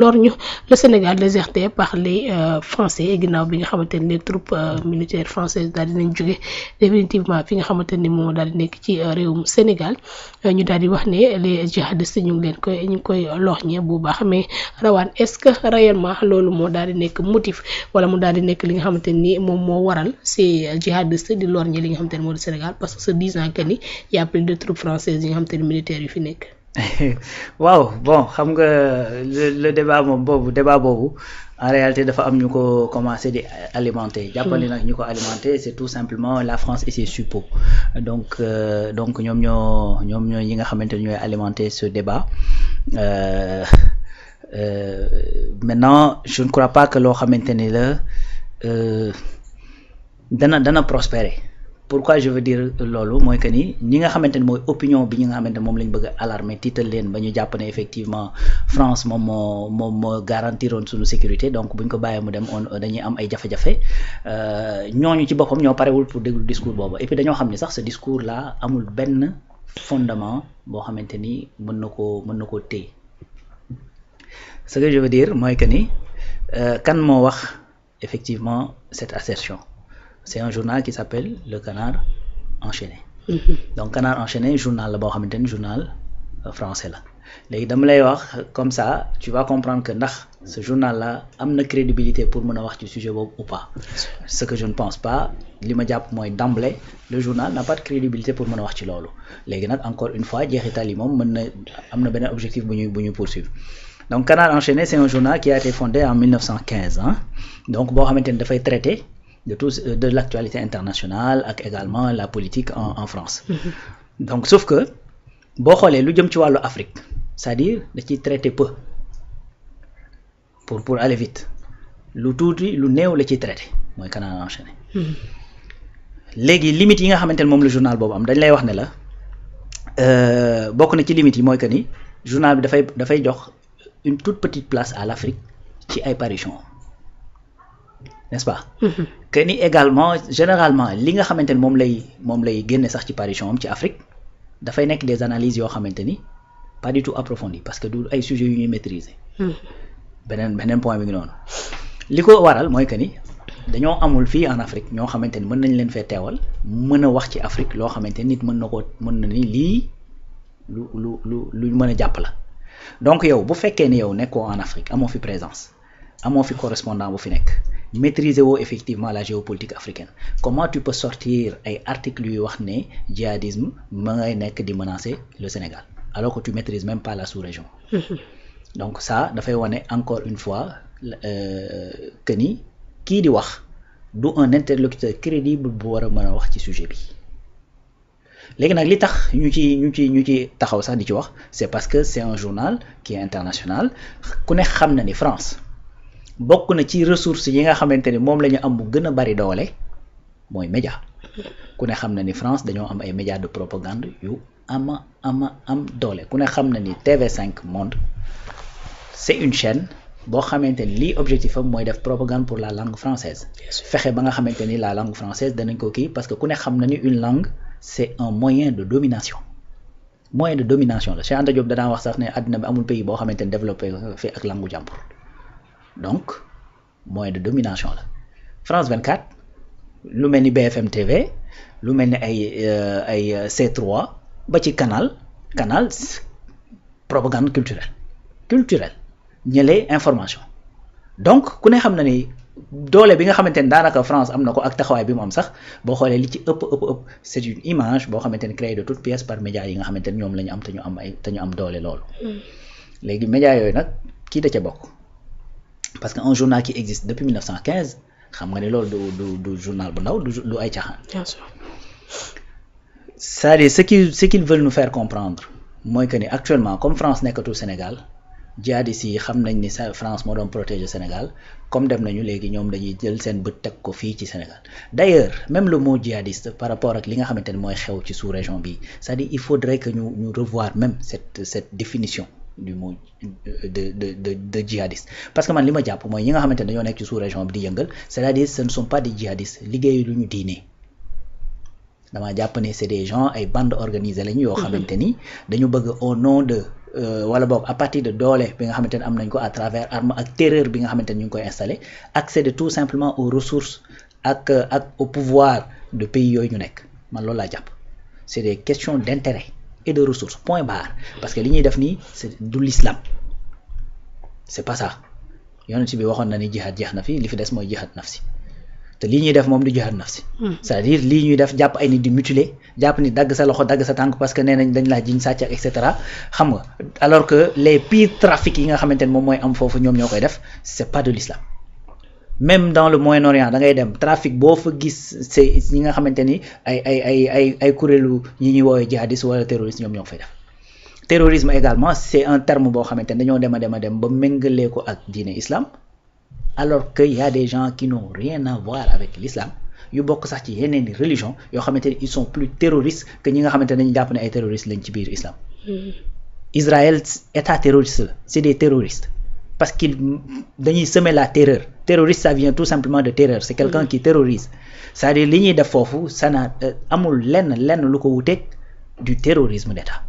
lorgnu le Sénégal déserté par les Français ginnaaw bi nga xamante ne les troupes militaires françaises daal dinañ jóge définitivement fi nga xamante ni moom daal di nekk ci réewum Sénégal ñu daal di wax ne les djihadistes ñu ngi koy lorgné bu baax mais rawaan est-ce que réellement loolu moo daal di nekk motif wala mu daal di nekk li nga xamante ni moom moo waral ces djihadistes di lorgné li nga xamante ne moo di Sénégal parce que se disant que ni y a plus de troupes françaises yi nga xamante ni militaires yu fi nekk. waaw bon xam nga le débat moom boobu en réalité dafa am ñu ko commencé di alimenter jàppale nag ñu ko alimenter c'est tout simplement la France et ses suppôts donc ñoom ñoo ñi nga xamante ne ñooy alimenter ce débat maintenant je ne crois pas que loo xamante ni la dana prospérer. Pourquoi je veux dire loolu mooy que ni ñi nga xamante ne mooy opinion bi ñi nga xamante ne moom lañ bëgg a alarmer tiital leen ba ñu jàpp ne effectivement France moom moo garantiroon suñu sécurité donc buñ ko bàyyee mu dem dañuy am ay jafe-jafe ñooñu ci boppam ñoo parewul pour déglu discours boobu et puis dañoo xam ni sax ce discours là amul benn fondement boo xamante ni mën na koo téye ce que je veux dire mooy que ni kan moo wax effectivement cette assertion. C'est un journal qui s'appelle Le Canard Enchaîné. Donc Canard Enchaîné journal la boo xamante ni journal français la léegi dama lay wax comme ça tu vas comprendre que ndax ce journal là am na crédibilité pour mën a wax ci sujet boobu ou pas. Ce que je ne pense pas li ma jàpp mooy d'emblée le journal n'a pas de crédibilité pour mën a wax ci loolu léegi nag encore une fois jeexital yi moom mën na am na beneen objectif bu ñuy poursuivre. Donc Canard Enchaîné c'est un journal qui a été fondé en 1915 hein donc boo xamante ni dafay traiter de l'actualité internationale ak également la politique en France. Donc sauf que boo xoolee lu jëm ci wàllu Afrique c'est-à-dire da ciy traiter peu pour aller vite lu tuuti lu néew la ciy traiter mooy Canard Enchaîné. léegi limites yi nga xamante ne moom la journal boobu am dañ lay wax ne la bokk na ci limites yi mooy que ni journal bi dafay jox une toute petite place à l'Afrique ci ay parutions. N'est-ce pas? Que ni également généralement li nga xamante ni moom lay génne sax ci parution am ci Afrique dafay nekk des analyses yoo xamante ni pas du tout approfondies parce que du ay sujets yu ñuy maîtriser. beneen point bi ngi noonu. li ko waral mooy que ni dañoo amul fii en Afrique ñoo xamante ni mën nañ leen fee teewal mën a wax ci Afrique loo xamante ni nit mën na ni lii lu mën a jàpp la donc yow bu fekkee ni yow nekkoo en Afrique amoo fi présence amoo fi correspondant bu fi nekk. Maîtriser effectivement la géopolitique africaine comment tu peux sortir ay articles yu wax ne djihadisme ma ngay nekk di menacer le Sénégal alors que tu maîtrises même pas la sous-région. Donc ça dafay wane encore une fois que ni kii di wax du un interlocuteur crédible bu war a mën a wax ci sujet bi léegi nag li tax ñu ci taxaw sax di ci wax c'est parce que c'est un journal qui est international ku ne xam na ni France. bokk na ci ressources yi nga xamante ni moom la ñu am bu gën a bari doole mooy média ku ne xam na ni France dañoo am ay médias de propagande yu am doole ku ne xam na ni TV5 Monde c'est une chaîne boo xamante ni lii objectif am mooy def propagande pour la langue française fexe ba nga xamante ni la langue française danañ ko kii parce que ku ne xam na ni une langue c'est un moyen de domination la Cheikh Anta Diop danaa wax sax ne àddina bi amul pays boo xamante ni développé fi ak langue jàmbur donc moyen de domination la France 24 lu mel ni BFM TV lu mel ni ay C3 ba ci canal propagande culturelle ñëlee information donc ku ne xam na ni doole bi nga xamante ni daanaka France am na ko ak taxawaay bi mu am sax boo xoolee li ci ëpp c'est une image boo xamante ni créée de toutes pièces par médias yi nga xamante ni ñoom la ñu am te ñu am doole loolu léegi médias yooyu nag kii da ca bokk parce que un journal qui existe depuis 1915 xam nga ne loolu du journal bu ndaw du ay caaxaan. Bien sûr. C'est-à-dire ce qu'ils veulent nous faire comprendre mooy que ni actuellement comme France nekkatul Sénégal djihadistes yi xam nañ ni France moo doon protéger Sénégal comme dem nañu léegi ñoom dañuy jël seen bët teg ko fii ci Sénégal d'ailleurs même le mot djihadiste par rapport ak li nga xamante ne mooy xew ci sous-région bi c'est-à-dire il faudrait que ñu revoir même cette définition du mot de djihadiste parce que man li ma jàpp mooy ñi nga xamante ne dañoo nekk ci sous-région bi di yëngal c'est-à-dire ce ne sont pas des djihadistes liggéeyu lu ñu diine dama jàpp ne c'est des gens ay bandes organisées lañu yoo xamante ni dañu bëgg au nom de wala boog à partir de doole bi nga xamante ne am nañ ko à travers arme ak terreur bi nga xamante ne ñu ngi koy installer accéder tout simplement aux ressources ak au pouvoir de pays yooyu ñu nekk man loolu laa jàpp c'est des questions d'intérêt et de ressources point barre parce que li ñuy def nii c'est du l'islam c'est pas ça yonent bi waxoon na ni jihad jeex na fi li fi des mooy jihad nafsi te lii ñuy def moom du jihad nafsi c'est-à-dire lii ñuy def jàpp ay nit di mutiler jàpp ni dagg sa loxo dagg sa tànk parce que nee nañ dañ laa jiñ sàcc ak et cetera xam nga alors que les pires trafics yi nga xamante ne moom mooy am foofu ñoom ñoo koy def c'est pas de l'islam même dans le Moyen-Orient da ngay dem trafic boo fa gis c'est ñi nga xamante ni ay kuréelu ñi ñuy woowee jihadiste wala terroriste ñoom ñoo fay def terrorisme également c'est un terme boo xamante ne dañoo dem ba méngalee ko ak diine islam alors que y a des gens qui n'ont rien à voir avec l'islam yu bokk sax ci yeneen i religion yoo xamante ni ils sont plus terroristes que ñi nga xamante ne dañu jàpp ne ay terroristes lañ ci biir islam Israël état terroriste la c'est des terroristes parce qu'ils dañuy semer la terreur terroriste ça vient tout simplement de terreur c'est quelqu'un qui terrorise c'est-à-dire li ñuy def foofu ça na amul lenn lu ko wuteeg du terrorisme d'État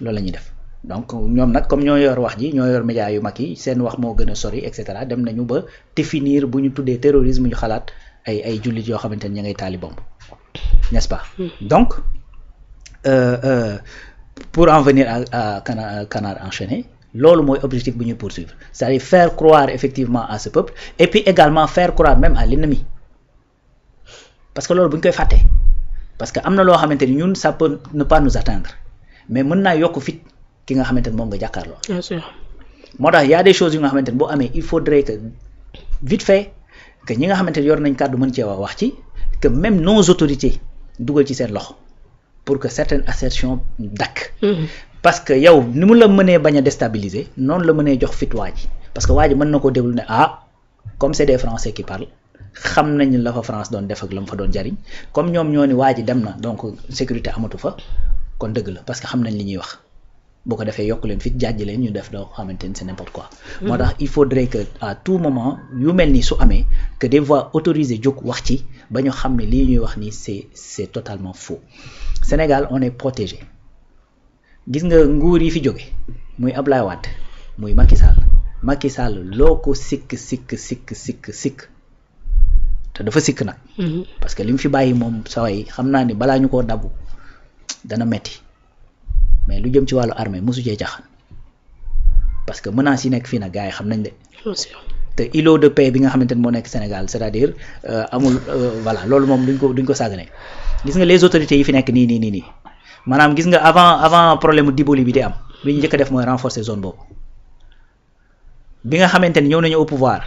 loolu la ñuy def donc ñoom nag comme ñoo yor wax ji ñoo yor médias yu mag yi seen wax moo gën a sori et cetera dem nañu ba définir bu ñu tuddee terrorisme ñu xalaat ay jullit yoo xamante ne ña ngay taali bomb n'est-ce pas donc pour en venir à Canard enchaîné loolu mooy objectif bu ñuy poursuivre c'est-à-dire faire croire effectivement à ce peuple et puis également faire croire même à l'ennemi parce que loolu bu ñu koy fàtte parce que am na loo xamante ni ñun ça peut ne pas nous atteindre mais mën naa yokk fit ki nga xamante ne moom nga jàkkaarloo. bien sûr moo tax y a des choses yu nga xamante ne boo amee il faudrait que vite fait que ñi nga xamante ne yor nañ kàddu mën cee wax ci que même nos autorités dugal ci seen loxo pour que certaines assertions dakk parce que yow ni mu la mënee bañ a déstabiliser noonu la mënee jox fit waa ji parce que waa ji mën na koo déglu ne comme c'est des Français qui parlent xam nañ la fa France doon def ak la mu fa doon jariñ comme ñoom ñoo ni waa ji dem na donc sécurité amatu fa kon dëgg la parce que xam nañ li ñuy wax boo ko defee yokk leen fit jàjj leen ñu def loo xamante ni c'est n'importe quoi moo tax il faudrait que à tout moment yu mel ni su amee que des voix autorisées jóg wax ci ba ñu xam ne lii ñuy wax ni c'est totalement faux Sénégal on est protégé gis nga nguur yi fi jóge muy Ablaye Wade muy Macky Sall loo ko sikk te dafa sikk nag parce que li mu fi bàyyi moom saway xam naa ni balaa ñu koo dabu dana metti mais lu jëm ci wàllu armée mosu cee jaxan parce que menaces yi nekk fii nag gars yi xam nañ de te îlot de paix bi nga xamante ne moo nekk Sénégal c'est-à-dire amul voilà loolu moom duñ ko sàggane gis nga les autorités yi fi nekk nii maanaam gis nga avant problème Diboli bi di am li ñu njëkk a def mooy renforcer zone boobu bi nga xamante ni ñëw nañu au pouvoir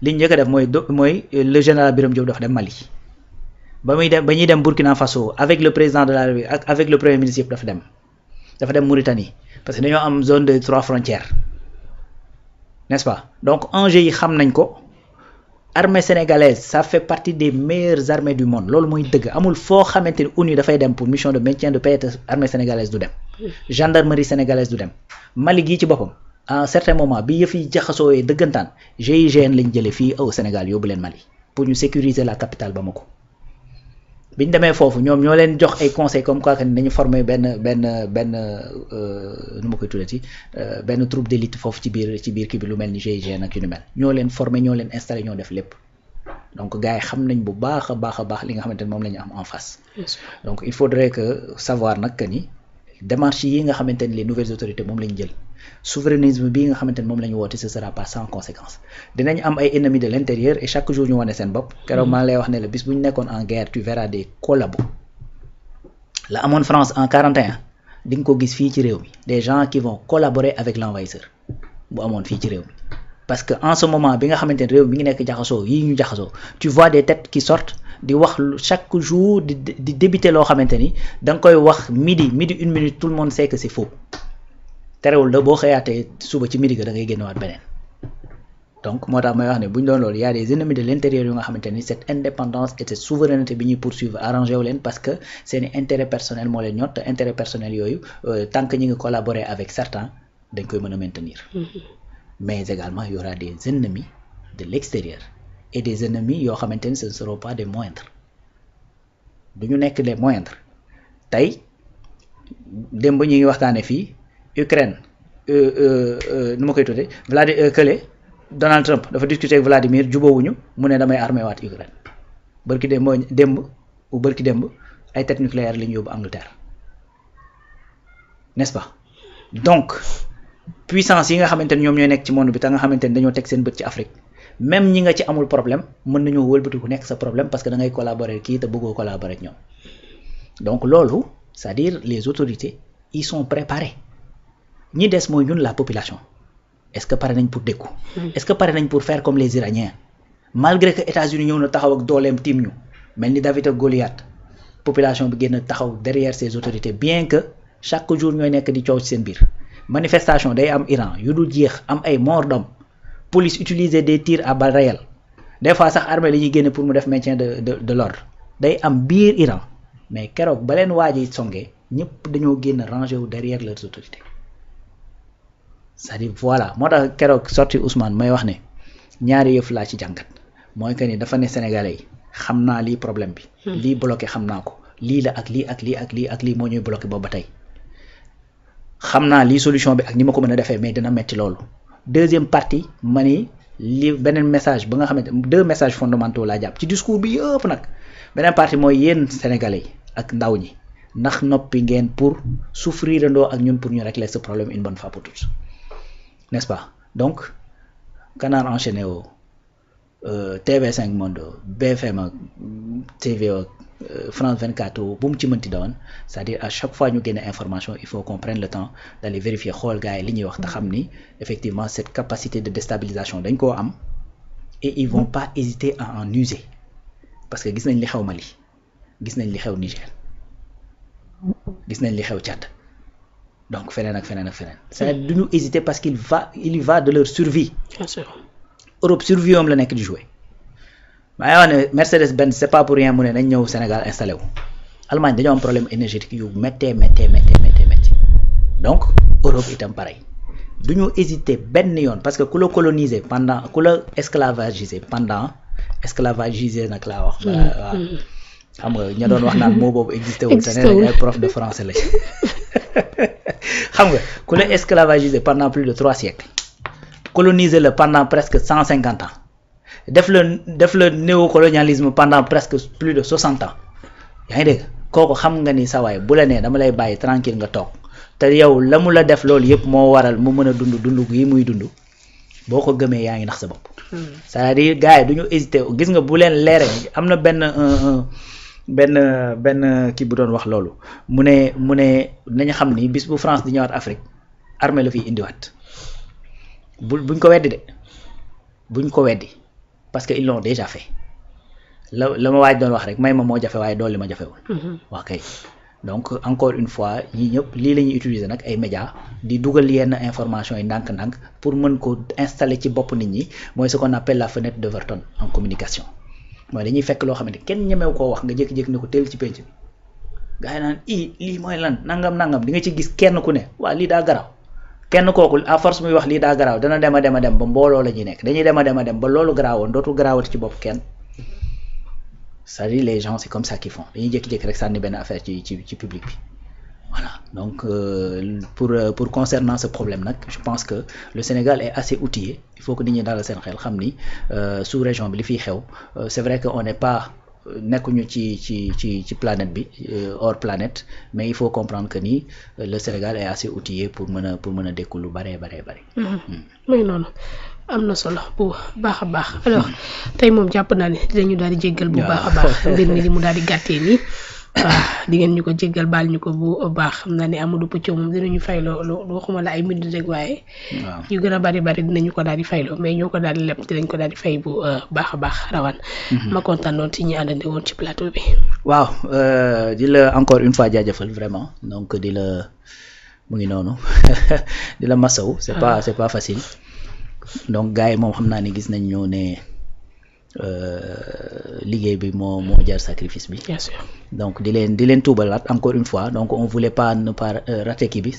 li ñu njëkk a def mooy le général Birame Diop dafa dem Mali ba ñuy dem Burkina Faso avec le président de la République ak avec le premier ministre yëpp dafa dem Mauritanie parce que dañoo am zone de 3 frontières n'est-ce pas donc enjeux yi xam nañ ko armée sénégalaise ça fait partie des meilleures armées du monde loolu mooy dëgg amul foo xamante ni ONU dafay dem pour mission de maintien de paix te armée sénégalaise du dem gendarmerie sénégalaise du dem Mali gii ci boppam à un certain moment bi yëf yi jaxasoowee dëggantaan GIGN lañ jëlee fii au Sénégal yóbbu leen Mali pour ñu sécuriser la capitale Bamako bi ñu demee foofu ñoom ñoo leen jox ay conseils comme quoi que nañu former benn nu ma koy tuddati benn troupe d'élite foofu ci biir kii bi lu mel ni GIGN ak yu ni mel ñoo leen former ñoo leen installer ñoo def lépp donc gars yi xam nañ bu baax a baax li nga xamante ne moom la ñu am en face donc il faudrait que savoir nag que ni démarches yi nga xamante ni les nouvelles autorités moom lañ jël souverainisme bii nga xamante ni moom la ñu woote ce sera pas sans conséquence dinañ am ay ennemis de l'intérieur et chaque jour ñu wane seen bopp keroog maa lay wax ne la bis bu ñu nekkoon en guerre tu verras des collabos la amoon France en 41 di nga ko gis fii ci réew mi des gens qui vont collaborer avec l'envahisseur bu amoon fii ci réew mi parce que en ce moment bi nga xamante ni réew mi ngi nekk jaxasoo yii ñu jaxasoo tu vois des têtes qui sortent di wax chaque jour di débiter loo xamante ni da nga koy wax midi 1 minute tout le monde sait que c'est faux terewul da boo xëyaatee suba ci midi ga da ngay génnewaat beneen donc moo tax may wax ne bu ñu doon loolu y a des ennemis de l'intérieur yu nga xamante ni cette indépendance et cette souveraineté bi ñuy poursuivre arrangé wu leen parce que seeni intérêt personnel moo leen ñor te intérêt personnel yooyu tant que ñi ngi collaborer avec certains dañ koy mën a maintenir mais également il y aura des ennemis de l'extérieur et des ennemis yoo xamante ni ce ne seront pas des moindres du ñu nekk les moindres tey démb ñu ngi waxtaanee fii Ukraine nu ma koy tuddee Donald Trump dafa discuter ak Vladimir jubóowuñu mu ne damay armé waat Ukraine bërki démb ay tête nucléaire la ñu yóbbu Angleterre n'est-ce pas donc puissance yi nga xamante ne ñoom ñooy nekk ci monde bi te nga xamante ne dañoo teg seen bët ci Afrique même ñi nga ci amul problème mën nañoo wëlbatiku nekk sa problème parce que da ngay collaborer kii te bëggoo collaborer ak ñoom donc loolu c'est-à-dire les autorités ils sont préparés ñi des mooy ñun la population est-ce que pare nañ pour dékku est-ce que pare nañ pour faire comme les Iraniens malgré que États-Unis ñëw na taxaw ak dooleem tiim ñu mel ni David ak Goliath population bi génn taxaw derrière ces autorités bien que chaque jour ñooy nekk di coow ci seen biir manifestation day am Iran yu dul jeex am ay morts d'hommes police utiliser des tirs à balles réelles des fois sax armée la ñuy génne pour mu def maintien de l'ordre day am biir Iran mais keroog ba leen waaj a songee ñëpp dañoo génn rangé wu derrière leurs autorités c'est-à-dire voilà moo tax keroog sorti Ousmane may wax ne ñaari yëf laa ci jàngat mooy que ni dafa ne Sénégalais yi xam naa lii problème bi. lii bloqué xam naa ko lii la ak lii ak lii ak lii ak lii moo ñuy bloqué boobu ba tey xam naa lii solution bi ak ni ma ko mën a defee mais dina metti loolu. deuxième partie ma ni li beneen message ba nga xamante 2 messages fondamentaux laa jàpp ci discours bi yëpp nag beneen partie mooy yéen Sénégalais yi ak ndaw ñi ndax noppi ngeen pour souffrir andoo ak ñun pour ñu régler ce problème une bonne fois pour toutes n'est-ce pas donc Canard enchaîné au TV5 Monde BFM ak TV ak France 24 bu mu ci mënti doon c'est-à-dire à chaque fois ñu génne information il faut qu'on prenne le temps d'aller vérifier xool gars yi li ñuy wax te xam ni effectivement cette capacité de déstabilisation dañ koo am et ils vont pas hésiter à en user parce que gis nañ li xew Mali gis nañ li xew Niger gis nañ li xew Tchad donc feneen ak feneen ak feneen c'est-à-dire duñu hésiter parce qu'il y va de leur survie. Bien sûr. Europe survie am la nekk di jouer maa ngi wax ne Mercedes-Benz c'est pas pour rien mu ne nañ ñëw Sénégal installé wu Allemagne dañoo am problème énergétique yu méttee donc Europe itam pareil du ñu hésiter benn yoon parce que ku la coloniser pendant ku la esclavagiser pendant esclavagiser nag laa wax. waaw xam nga ña doon wax naan moo boobu existé wul. te nee ay prof de français la xam nga ku la esclavagiser pendant plus de 3 siècles coloniser la pendant presque 150 ans. def le néocolonialisme pendant presque plus de 60 ans yaa ngi dégg kooku xam nga ni sa waay bu la nee dama lay bàyyi tranquille nga toog te yow la mu la def loolu yëpp moo waral mu mën a dund gi muy dund boo ko gëmee yaa ngi nax sa bopp. c'est-à-dire gars yi du ñu hésiter gis nga bu leen leere am na benn kii bu doon wax loolu mu ne nañu xam ni bis bu France di ñëwaat Afrique armée la fiy indiwaat buñ ko weddi de buñ ko weddi. parce que ils l'ont déjà fait la ma waaj doon wax rek may ma moo jafe waaye doole ma jafewul. wax kay donc encore une fois ñii ñëpp lii la ñuy utiliser nag ay médias di dugal yenn information yi ndànk-ndànk pour mën ko installer ci bopp nit ñi mooy ce qu'on appelle la fenêtre d'Overton en communication mooy dañuy fekk loo xamante kenn ñemew koo wax nga jékki-jékki ne ko teel ci penc bi gars yi naan lii mooy lan nangam di nga ci gis kenn ku ne waa lii daa garaaw. kenn kooku à force muy wax lii daa garaaw dana dem a dem ba mbooloo la ñuy nekk dañuy dem a dem ba loolu garaawoon dootul garaawati ci bopp kenn c'est-à-dire les gens c'est comme ça qu'ils font dañuy jékki-jékki rek sànni benn affaire ci public bi voilà donc pour concernant ce problème nag je pense que le Sénégal est assez outillé il faut que nit ñi dalal seen xel xam ni sous région bi li fiy xew c'est vrai que on n'est pas nekkuñu ci planète bi hors planète mais il faut comprendre que ni le Sénégal est assez outillé pour mën a dékku lu bare. muy noonu am na solo bu baax a baax alors tey moom jàpp naa ne dinañu daal di jéggal bu baax a baax mbir mi li mu daal di gàttee nii waaw di ngeen ñu ko jéggal baal ñu ko bu baax xam naa ne Amadou Pëccoo moom dinañu fayloo lu waxuma la ay minutes rek waaye yu gën a bari dinañu ko daal di fayloo mais ñoo ko daal di leb dinañ ko daal di fay bu baax a baax rawaan ma kontaan noonu ci ñi àndande woon ci plateau bi waaw di la encore une fois jaajëfal vraiment donc di la mu ngi noonu di la masaw c'est pas facile donc gars yi moom xam naa ne gis nañ ñoo ne liggéey bi moo jar sacrifice bi. Bien sûr. Donc di leen tuubalaat encore une fois donc on voulait pas ne pas rater kii bi